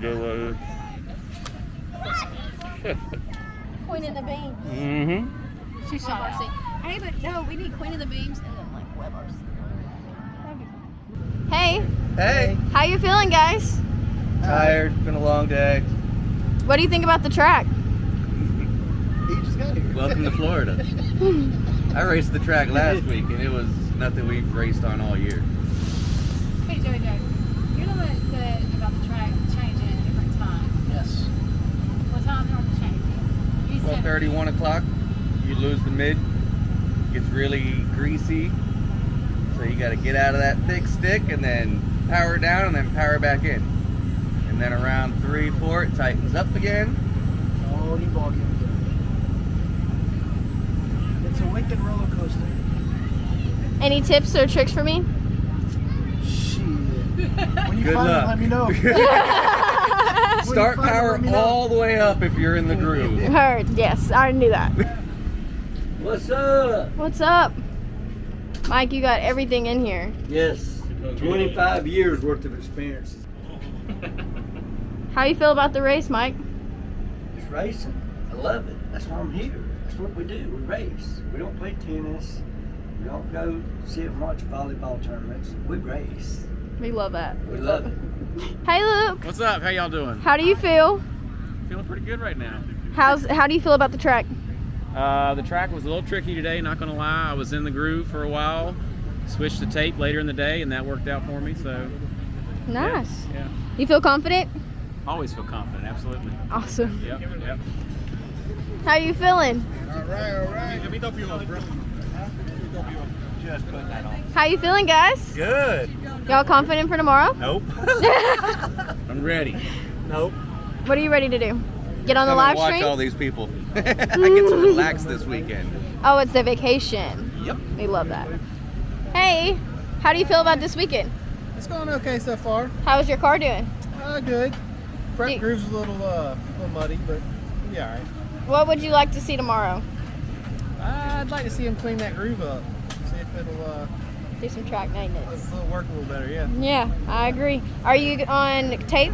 do Queen of the Beams. Mm-hmm. She shot RC. Hey, but no, we need Queen of the Beams and then like Webb RC. Hey. Hey. How you feeling, guys? Tired. Been a long day. What do you think about the track? He just got here. Welcome to Florida. I raced the track last week and it was nothing we've raced on all year. Hey JJ, you're the one that said about the track changing at different times. Yes. What time are the changes? You said 12:30, 1 o'clock, you lose the mid, gets really greasy, so you got to get out of that thick stick and then power down and then power back in. And then around 3, 4, it tightens up again. Oh, he ball game again. It's a wicked roller coaster. Any tips or tricks for me? Shit. When you Good find luck. it, let me know. Start find it, power let me know. all the way up if you're in the groove. Heard. Yes, I already knew that. What's up? What's up? Mike, you got everything in here. Yes, 25 years worth of experience. How you feel about the race, Mike? It's racing. I love it. That's why I'm here. That's what we do. We race. We don't play tennis. We don't go sit and watch volleyball tournaments. We race. We love that. We love it. Hey, Luke. What's up? How y'all doing? How do you feel? Feeling pretty good right now. How do you feel about the track? The track was a little tricky today, not gonna lie. I was in the groove for a while, switched to tape later in the day, and that worked out for me, so. Nice. Yeah. You feel confident? Always feel confident, absolutely. Awesome. Yep. How you feeling? All right. Just putting that on. How you feeling, guys? Good. Y'all confident for tomorrow? Nope. I'm ready. Nope. What are you ready to do? Get on the Come live and watch stream? all these people. I get to relax this weekend. Oh, it's the vacation. Yep. We love that. Hey, how do you feel about this weekend? It's going okay so far. How's your car doing? Good. Prep Do- groove's a little muddy, but yeah, all right. What would you like to see tomorrow? I'd like to see him clean that groove up. See if it'll Do some track maintenance. work a little better, yeah. Yeah, I agree. Are you on tape?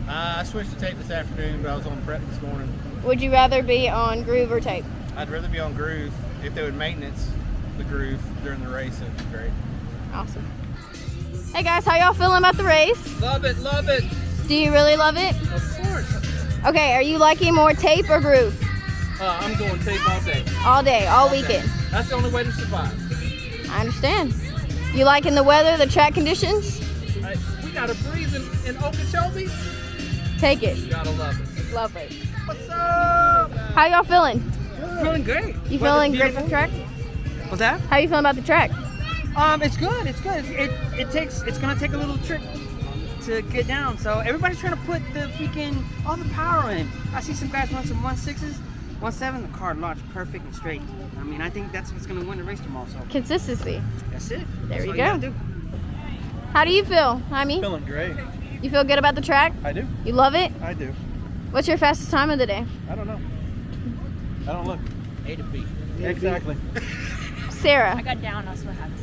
I switched to tape this afternoon, but I was on prep this morning. Would you rather be on groove or tape? I'd rather be on groove. If they would maintenance the groove during the race, it'd be great. Awesome. Hey guys, how y'all feeling about the race? Love it, love it. Do you really love it? Of course. Okay, are you liking more tape or groove? I'm going tape all day. All day, all weekend. That's the only way to survive. I understand. You liking the weather, the track conditions? We got a breeze in Okeechobee. Take it. You gotta love it. Lovely. What's up? How y'all feeling? Feeling great. You feeling great for the track? What's that? How you feeling about the track? It's good. It's good. It's gonna take a little trip to get down. So everybody's trying to put the freaking all the power in. I see some guys run some 1.6s, 1.7. The car launched perfect and straight. I mean, I think that's what's gonna win the race tomorrow. So Consistency. that's it. There That's you all go. gotta do. How do you feel, Jaime? Feeling great. You feel good about the track? I do. You love it? I do. What's your fastest time of the day? I don't know. I don't look. A to B. Exactly. Sarah. I got down, that's what happened.